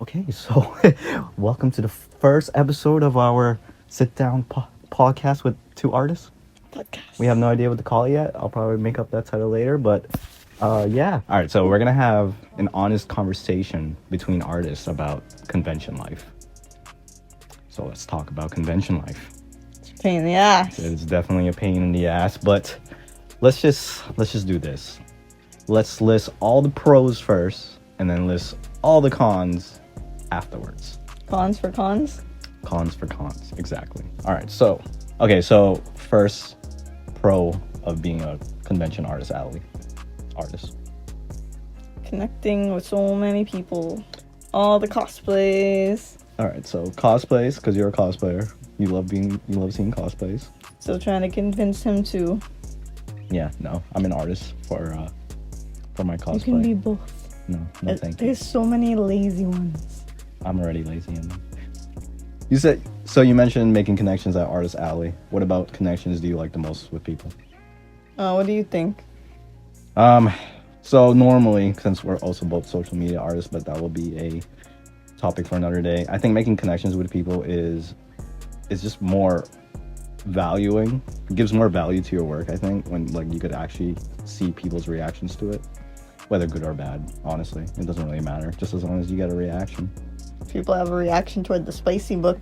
Okay, so welcome to the first episode of our sit-down podcast with two artists. Podcast. We have no idea what to call it yet. I'll probably make up that title later, but yeah. All right, so we're gonna have an honest conversation between artists about convention life. So let's talk about convention life. Pain in the ass. It's definitely a pain in the ass, but let's just do this. Let's list all the pros first, and then list all the cons afterwards. Cons for cons? Cons for cons, exactly. All right, so first pro of being a convention artist. Connecting with so many people. All the cosplays. All right, so cosplays, because you're a cosplayer. You love seeing cosplays. Still trying to convince him to. Yeah, no, I'm an artist for my cosplay. You can be both. No, thank you. There's so many lazy ones. I'm already lazy in them. You mentioned making connections at Artist Alley. What about connections do you like the most with people? What do you think? So normally, since we're also both social media artists, but that will be a topic for another day. I think making connections with people is just more valuing. It gives more value to your work, I think, when like you could actually see people's reactions to it. Whether good or bad, honestly. It doesn't really matter, just as long as you get a reaction. People have a reaction toward the spicy book.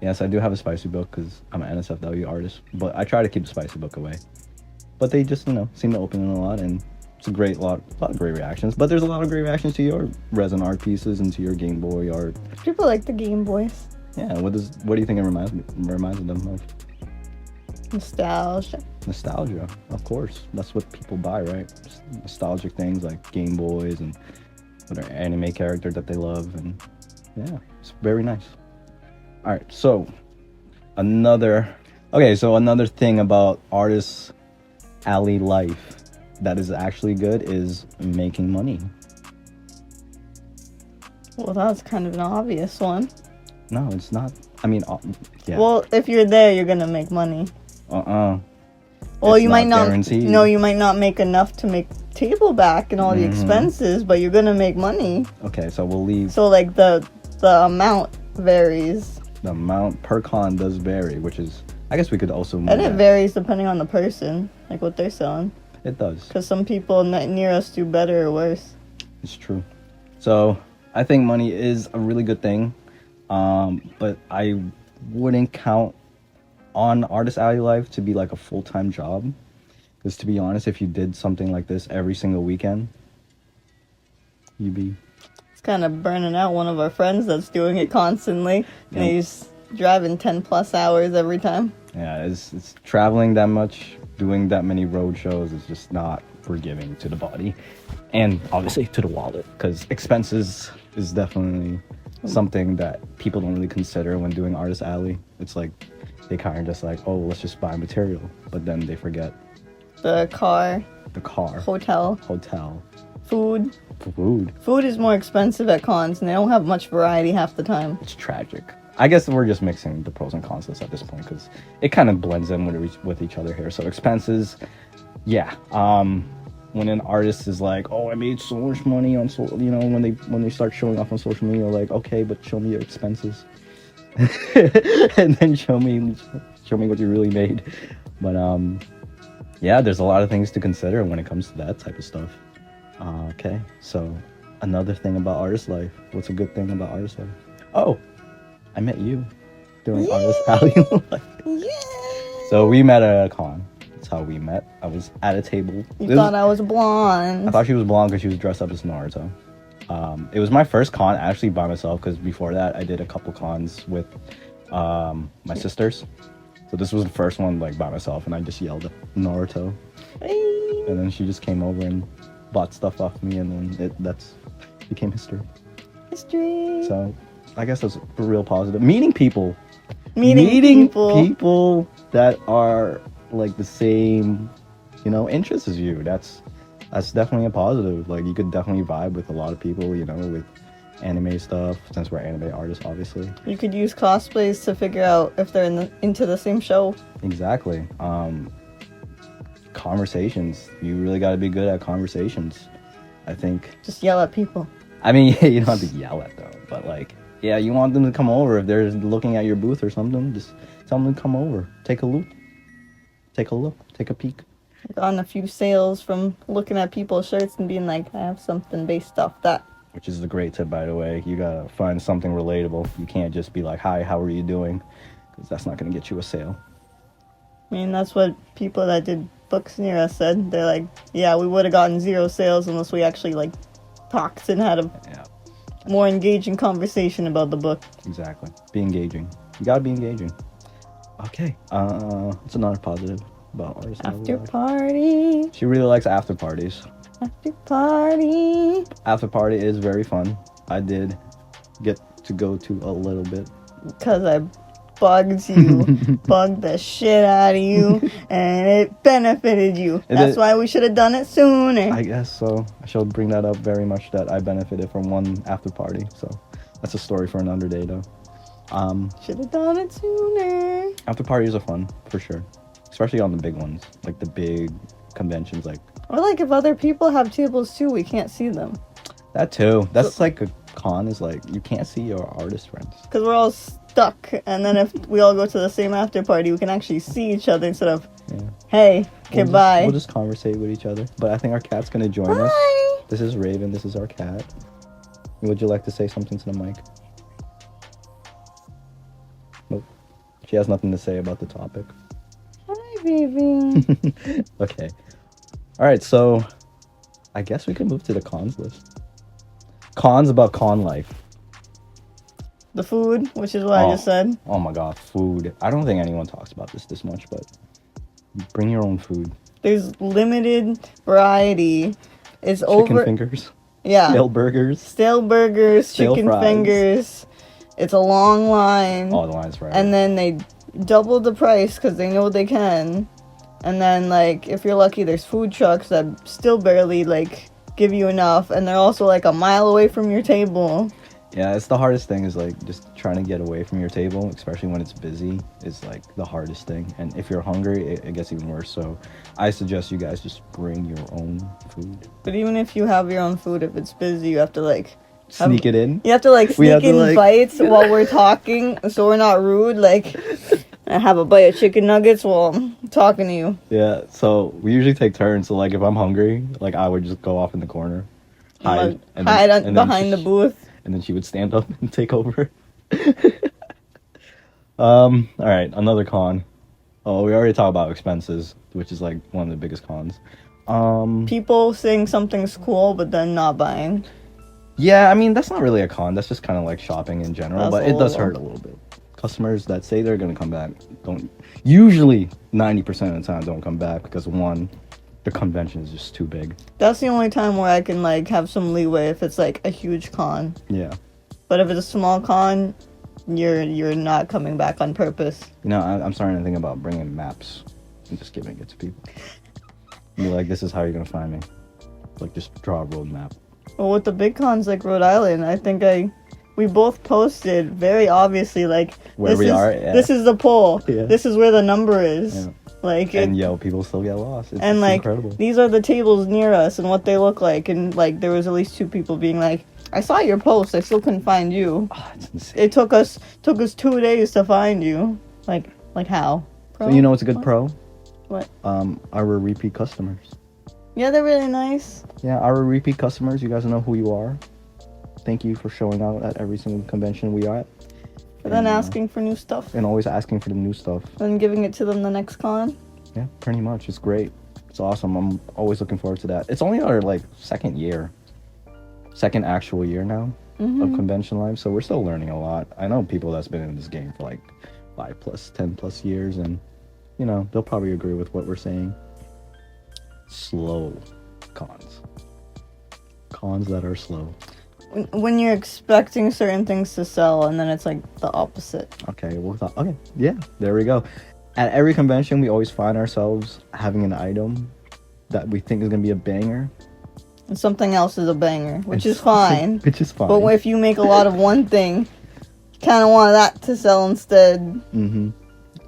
Yes, I do have a spicy book because I'm an NSFW artist, but I try to keep the spicy book away. But they just, seem to open it a lot, and it's a lot of great reactions. But there's a lot of great reactions to your resin art pieces and to your Game Boy art. People like the Game Boys. Yeah, what do you think it reminds them of? Nostalgia, of course. That's what people buy, right? Just nostalgic things like Game Boys and whatever anime character that they love, and yeah, it's very nice. All right, so another thing about Artist Alley life that is actually good is making money. Well, that's kind of an obvious one. No, it's not. I mean, yeah. Well, if you're there, you're gonna make money. Well, it's you might not. guaranteed. No, you might not make enough to make table back and all the expenses, but you're gonna make money. Okay, so we'll leave. So like the amount varies. The amount per con does vary, which is, I guess we could also move And it varies depending on the person, like what they're selling. It does. Because some people near us do better or worse. It's true. So I think money is a really good thing, but I wouldn't count on Artist Alley life to be like a full-time job, because to be honest, if you did something like this every single weekend, It's kind of burning out one of our friends that's doing it constantly. And he's driving 10 plus hours every time. Yeah, it's traveling that much, doing that many road shows is just not forgiving to the body, and obviously to the wallet, because expenses is definitely something that people don't really consider when doing Artist Alley. It's like they kind of just like, oh, let's just buy material, but then they forget The car. Hotel. Food is more expensive at cons, and they don't have much variety half the time. It's tragic. I guess we're just mixing the pros and cons list at this point, because it kind of blends in with each other here. So expenses, yeah. When an artist is like, oh, I made so much money on when they start showing off on social media, like, okay, but show me your expenses. And then show me what you really made. But yeah, there's a lot of things to consider when it comes to that type of stuff. Okay, so another thing about artist life. What's a good thing about artist life? Oh, I met you during Artist Alley life. Yeah. So we met at a con. That's how we met. I was at a table. You thought I was blonde. I thought she was blonde because she was dressed up as Naruto. It was my first con actually by myself, because before that I did a couple cons with my sisters. So this was the first one like by myself, and I just yelled at Naruto. Hey. And then she just came over and bought stuff off me, and then that's became history. So I guess that's a real positive. Meeting people that are like the same, interests as you. That's definitely a positive. Like, you could definitely vibe with a lot of people, with anime stuff, since we're anime artists, obviously. You could use cosplays to figure out if they're into the same show. Exactly. Conversations. You really got to be good at conversations, I think. Just yell at people. I mean, you don't have to yell at them, but like, yeah, you want them to come over if they're looking at your booth or something. Just tell them to come over, take a look, take a peek. Gotten a few sales from looking at people's shirts and being like, I have something based off that. Which is the great tip, by the way. You gotta find something relatable. You can't just be like, "Hi, how are you doing?" Because that's not gonna get you a sale. I mean, that's what people that did books near us said. They're like, yeah, we would have gotten 0 sales unless we actually like talked and had a more engaging conversation about the book. Exactly. Be engaging. You gotta be engaging. Okay. It's another positive about artists. After party. She really likes after parties. After party. After party is very fun. I did get to go to a little bit. Because I bugged you. Bugged the shit out of you. And it benefited you. That's why we should have done it sooner. I guess so. I shall bring that up very much, that I benefited from one after party. So that's a story for another day, though. Should have done it sooner. After parties are fun, for sure. Especially on the big ones. Like the big conventions, like... Or like if other people have tables too, we can't see them. That too. That's like a con, is like you can't see your artist friends. Because we're all stuck. And then if we all go to the same after party, we can actually see each other instead of, hey, okay, bye. We'll just conversate with each other. But I think our cat's going to join us. This is Raven. This is our cat. Would you like to say something to the mic? Nope. She has nothing to say about the topic. Hi, baby. Okay. All right, so I guess we can move to the cons list. Cons about con life. The food, which is what I just said. Oh my god, food. I don't think anyone talks about this much, but bring your own food. There's limited variety. It's Chicken fingers. Yeah. Stale burgers. Stale burgers, Stale chicken fries. fingers. It's a long line. Oh, the line's right. And then they double the price because they know they can. And then, like, if you're lucky, there's food trucks that still barely, like, give you enough. And they're also, like, a mile away from your table. Yeah, it's the hardest thing, is, like, just trying to get away from your table, especially when it's busy, is, like, the hardest thing. And if you're hungry, it gets even worse. So I suggest you guys just bring your own food. But even if you have your own food, if it's busy, you have to, like... Sneak it in? You have to, like, sneak in bites while we're talking, so we're not rude. Like, I have a bite of chicken nuggets while I'm talking to you. Yeah, so we usually take turns. So, like, if I'm hungry, like, I would just go off in the corner. Hide then behind the booth. And then she would stand up and take over. All right, another con. Oh, we already talked about expenses, which is, like, one of the biggest cons. People saying something's cool, but then not buying. Yeah, I mean, that's not really a con. That's just kind of like shopping in general, but it does hurt a little bit. Customers that say they're going to come back don't, usually 90% of the time don't come back because, one, the convention is just too big. That's the only time where I can, like, have some leeway if it's, like, a huge con. Yeah. But if it's a small con, you're not coming back on purpose. You know, I'm starting to think about bringing maps and just giving it to people. And be like, this is how you're going to find me. Like, just draw a road map. Well, with the big cons like Rhode Island, I think we both posted very obviously, like, where we are. Yeah. This is the pole. Yeah. This is where the number is. Yeah. Like, people still get lost. It's like, incredible. These are the tables near us and what they look like. And, like, there was at least 2 people being like, I saw your post. I still couldn't find you. Oh, it's insane. It took us 2 days to find you. Like how? Pro? So you know what's a good pro? What? Our repeat customers. Yeah, they're really nice. Yeah, our repeat customers, you guys know who you are. Thank you for showing out at every single convention we are at. And then asking for new stuff. And always asking for the new stuff. And giving it to them the next con. Yeah, pretty much. It's great. It's awesome. I'm always looking forward to that. It's only our, like, second actual year now of convention life, so we're still learning a lot. I know people that's been in this game for, like, 5+, 10+ years, and, you know, they'll probably agree with what we're saying. Slow cons. Cons that are slow. When you're expecting certain things to sell and then it's like the opposite. Okay, okay, yeah, there we go. At every convention, we always find ourselves having an item that we think is going to be a banger. And something else is a banger, which is fine. Which is fine. But if you make a lot of one thing, you kind of want that to sell instead. Mm-hmm.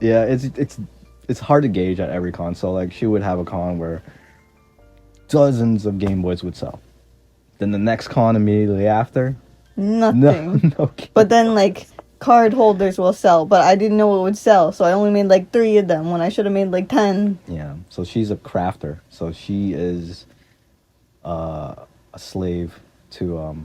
Yeah, it's hard to gauge at every con. So, like, she would have a con where dozens of Game Boys would sell. Then the next con immediately after, Nothing. no kidding. But then, like, card holders will sell, but I didn't know it would sell, so I only made like 3 of them when I should have made like 10. Yeah, so she's a crafter. So she is a slave to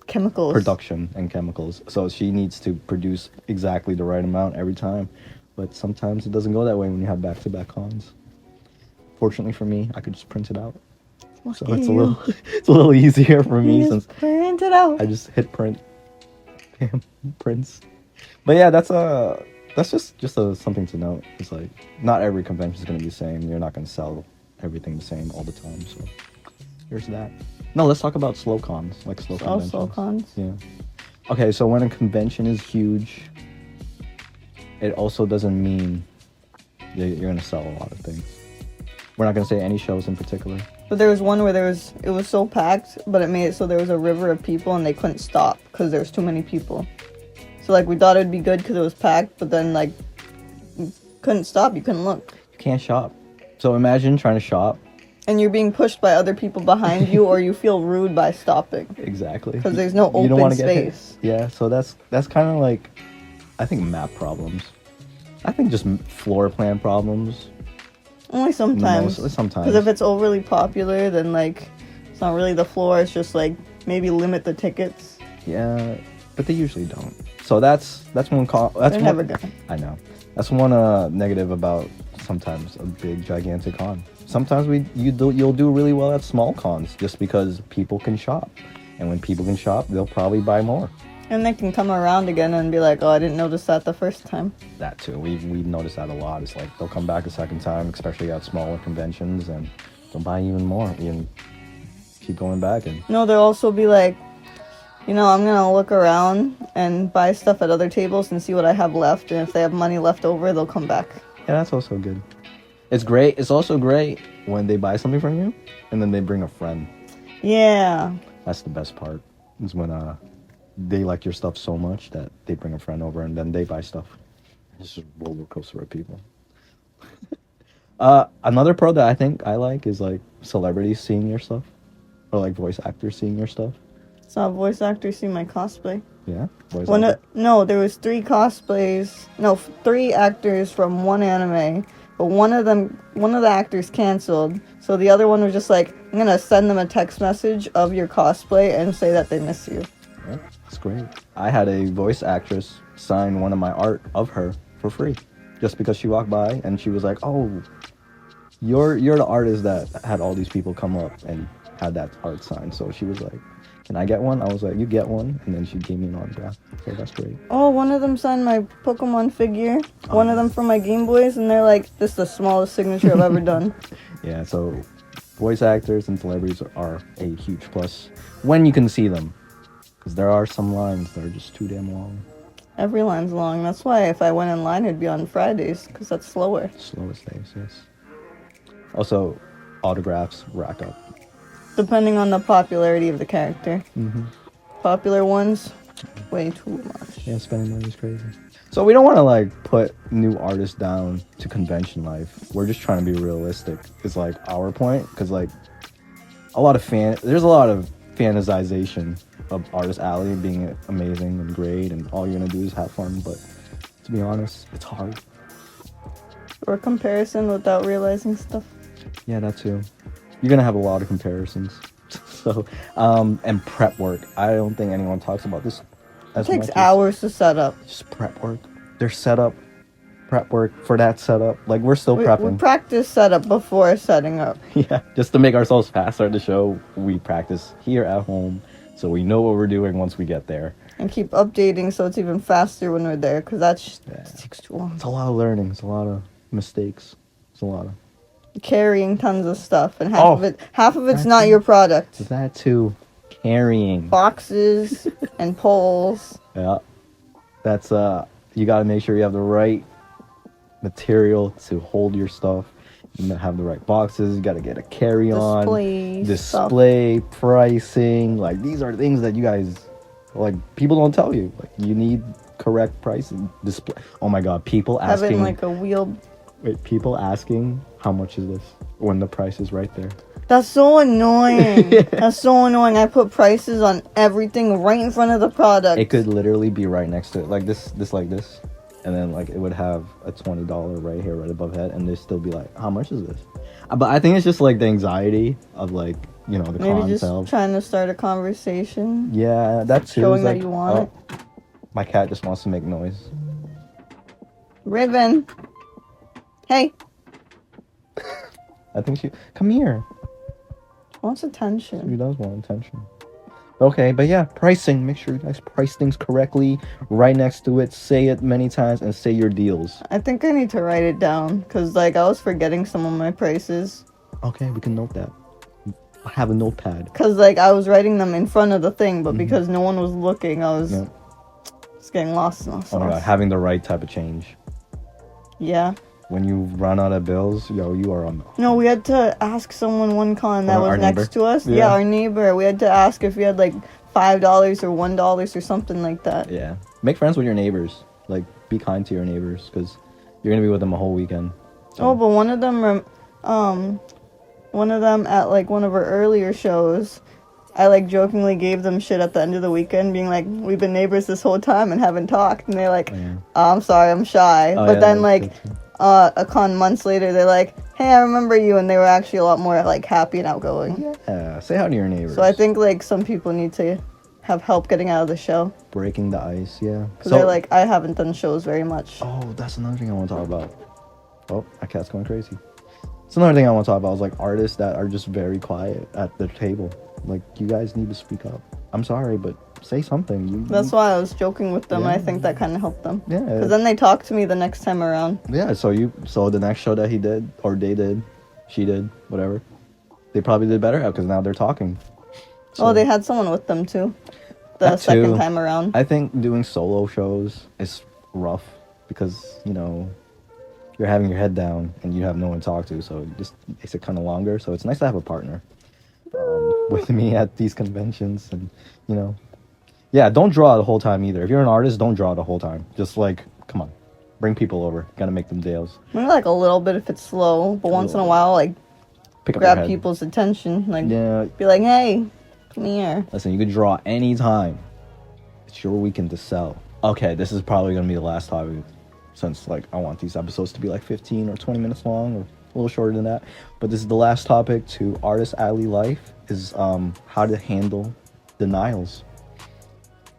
Chemicals. production and chemicals. So she needs to produce exactly the right amount every time. But sometimes it doesn't go that way when you have back-to-back cons. Fortunately for me, I could just print it out. So it's a little easier for me since print it out. I just hit print. Bam, prints. But yeah, that's just something to note. It's like not every convention is going to be the same. You're not going to sell everything the same all the time. So there's that. No, let's talk about slow cons, like slow conventions. Slow cons. Yeah. Okay, so when a convention is huge, it also doesn't mean you're going to sell a lot of things. We're not going to say any shows in particular. But there was one where it was so packed, but it made it so there was a river of people and they couldn't stop because there was too many people. So like we thought it would be good because it was packed, but then like you couldn't stop, you couldn't look. You can't shop. So imagine trying to shop. And you're being pushed by other people behind you, or you feel rude by stopping. Exactly. Because there's no You don't open want to get hit. space. Yeah, so that's kind of like, I think map problems. I think just floor plan problems. Only sometimes. Sometimes. Because if it's overly popular, then like it's not really the floor. It's just like maybe limit the tickets. Yeah, but they usually don't. So that's one call. That's They're one, never gonna. I know. That's one negative about sometimes a big gigantic con. Sometimes you'll do really well at small cons just because people can shop, and when people can shop, they'll probably buy more. And they can come around again and be like, "Oh, I didn't notice that the first time." That too. We noticed that a lot. It's like they'll come back a second time, especially at smaller conventions, and they'll buy even more. And keep going back. And No, they'll also be like, I'm gonna look around and buy stuff at other tables and see what I have left. And if they have money left over, they'll come back. yeah, that's also good. It's great. It's also great when they buy something from you, and then they bring a friend. Yeah. That's the best part. Is when they like your stuff so much that they bring a friend over and then they buy stuff. It's just a roller coaster of people. Another pro that I think I like is like celebrities seeing your stuff, or like voice actors seeing your stuff. Saw a voice actor see my cosplay. Yeah, voice actor. No, there was 3 cosplays. No, 3 actors from one anime. But one of the actors canceled. So the other one was just like, I'm gonna send them a text message of your cosplay and say that they miss you. Yeah, that's great. I had a voice actress sign one of my art of her for free, just because she walked by and she was like, "Oh, you're the artist that had all these people come up and had that art signed." So she was like, "Can I get one?" I was like, "You get one," and then she gave me an autograph. So that's great. Oh, one of them signed my Pokemon figure. One of them from my Game Boys, and they're like, "This is the smallest signature I've ever done." Yeah, so voice actors and celebrities are a huge plus when you can see them, because there are some lines that are just too damn long. Every line's long. That's why if I went in line, it'd be on Fridays, because that's slower. Slowest days, yes. Also, autographs rack up. Depending on the popularity of the character. Mm-hmm. Popular ones, way too much. Yeah, spending money is crazy. So we don't want to like put new artists down to convention life. We're just trying to be realistic. It's like our point, because like there's a lot of fantasization of Artist Alley being amazing and great, and all you're gonna do is have fun. But to be honest, it's hard. Or comparison without realizing stuff. Yeah, that too. You're gonna have a lot of comparisons. So, and prep work. I don't think anyone talks about this as It takes much hours to set up. just prep work. Their setup, prep work for that setup. Like we're still prepping. We practice setup before setting up. Yeah, just to make ourselves faster at the show, we practice here at home, so we know what we're doing once we get there. And keep updating so it's even faster when we're there, because that takes too long. It's a lot of learning. It's a lot of mistakes. It's a lot of Carrying tons of stuff, and half of it's not your product. that too. Carrying Boxes and poles. Yeah, that's you got to make sure you have the right material to hold your stuff. You have the right boxes. You got to get a carry-on, display, pricing. Like these are things that you guys, like, people don't tell you. Like you need correct pricing, display. Oh my God, people asking. Having like a wheel. Wait, people asking how much is this when the price is right there. That's so annoying. That's so annoying. I put prices on everything right in front of the product. It could literally be right next to it, like this, and then like it would have a $20 right here, right above head, and they'd still be like, "How much is this?" But I think it's just like the anxiety of like, you know, the Maybe con just itself. trying to start a conversation. Yeah, that's showing that you want it. My cat just wants to make noise. Ribbon. Hey. I think she come here. Wants attention. She does want attention. Okay, but yeah, pricing. Make sure you guys price things correctly. Right next to it, say it many times, and say your deals. I think I need to write it down because, like, I was forgetting some of my prices. Okay, we can note that. I have a notepad. Because, like, I was writing them in front of the thing, but because no one was looking, I was just getting lost in the sauce. Oh my god, having the right type of change. Yeah. When you run out of bills, yo, you are on. No, we had to ask someone one con that was next to us. Yeah, our neighbor. We had to ask if we had like $5 or $1 or something like that. Yeah, make friends with your neighbors. Like, be kind to your neighbors because you're gonna be with them a whole weekend. So. Oh, but one of them at like one of our earlier shows, I like jokingly gave them shit at the end of the weekend, being like, "We've been neighbors this whole time and haven't talked," and they're like, "I'm sorry, I'm shy." But then like. A con months later, they're like, "Hey, I remember you," and they were actually a lot more like happy and outgoing. Yeah, say hi to your neighbors. So I think like some people need to have help getting out of the show. Breaking the ice, yeah. Because they're like, I haven't done shows very much. Oh, that's another thing I want to talk about. Oh, my cat's going crazy. It's another thing I want to talk about is like artists that are just very quiet at the table. Like, you guys need to speak up. I'm sorry, but say something. That's why I was joking with them. Yeah. I think that kind of helped them. Yeah. Because then they talked to me the next time around. Yeah, so the next show that he did, or they did, she did, whatever, they probably did better because now they're talking. So, they had someone with them too. The second time around. I think doing solo shows is rough because, you know, you're having your head down and you have no one to talk to, so it just makes it kind of longer. So it's nice to have a partner with me at these conventions, and you know, yeah, don't draw the whole time either. If you're an artist, don't draw the whole time. Just like, come on, bring people over. Gotta make them deals. Maybe like a little bit if it's slow, but once in a while, like grab people's attention. Like, be like, "Hey, come here." Listen, you can draw anytime. It's your weekend to sell. Okay, this is probably gonna be the last topic, since like I want these episodes to be like 15 or 20 minutes long, or a little shorter than that. But this is the last topic to Artist Alley Life, is how to handle denials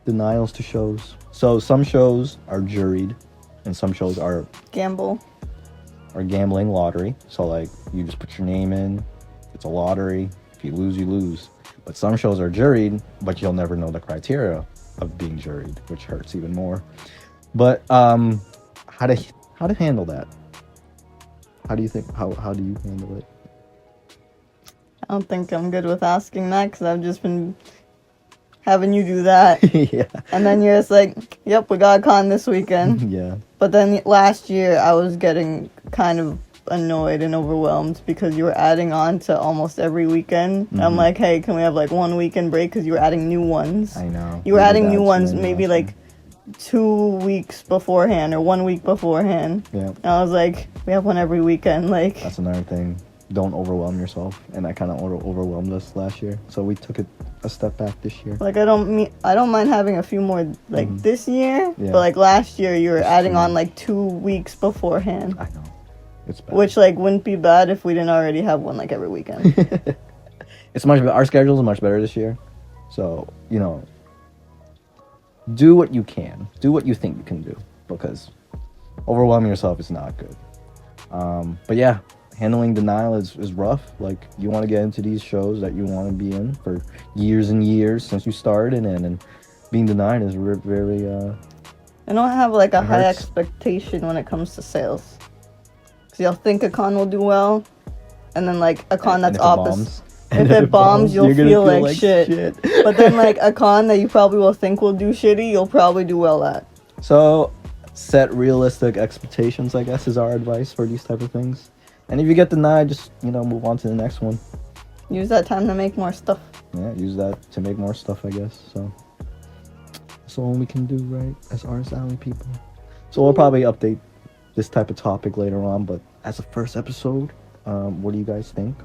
to shows. So some shows are juried and some shows are gambling lottery. So like, you just put your name in, it's a lottery, if you lose, you lose. But some shows are juried, but you'll never know the criteria of being juried, which hurts even more. But how to handle that? How do you think? How do you handle it? I don't think I'm good with asking that because I've just been having you do that. Yeah. And then you're just like, "Yep, we got a con this weekend." Yeah. But then last year I was getting kind of annoyed and overwhelmed because you were adding on to almost every weekend. Mm-hmm. I'm like, "Hey, can we have like 1 weekend break?" Because you were adding new ones. I know. You were adding new ones maybe like 2 weeks beforehand or 1 week beforehand. Yeah. And I was like, we have one every weekend. Like, that's another thing. Don't overwhelm yourself. And I kind of overwhelmed us last year, so we took it a step back this year. Like, I don't mind having a few more like this year, but like last year you were adding on like 2 weeks beforehand. I know. It's bad. Which like wouldn't be bad if we didn't already have one like every weekend. It's much better. Our schedule is much better this year, so you know. Do what you can. Do what you think you can do, because overwhelming yourself is not good. But yeah, handling denial is rough. Like, you want to get into these shows that you want to be in for years and years since you started, and being denied is very. I don't have like a high expectation when it comes to sales, because you'll think a con will do well, and then like a con that's opposite. If it bombs, you'll feel like shit. But then, like, a con that you probably will think will do shitty, you'll probably do well at. So, set realistic expectations, I guess, is our advice for these type of things. And if you get denied, just, you know, move on to the next one. Use that time to make more stuff. Yeah, use that to make more stuff, I guess. So, that's all we can do, right, as Artist Alley people. So, we'll probably update this type of topic later on, but as a first episode, what do you guys think?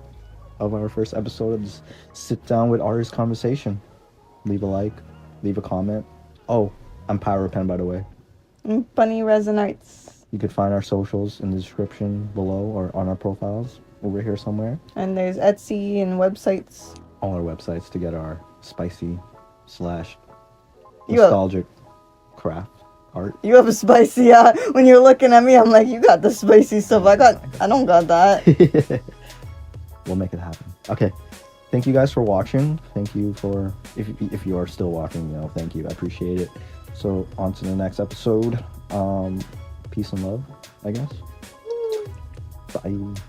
of our first episode of this sit down with artist conversation. Leave a like, leave a comment. Oh, I'm Pyropen, by the way. Funny Resin Arts. You could find our socials in the description below or on our profiles over here somewhere. And there's Etsy and websites. All our websites to get our spicy / You have- nostalgic craft art. You have a spicy, when you're looking at me, I'm like, you got the spicy stuff. I don't got that. We'll make it happen. Okay. Thank you guys for watching. Thank you for, if you are still watching, you know, thank you. I appreciate it. So on to the next episode. Peace and love, I guess. Bye.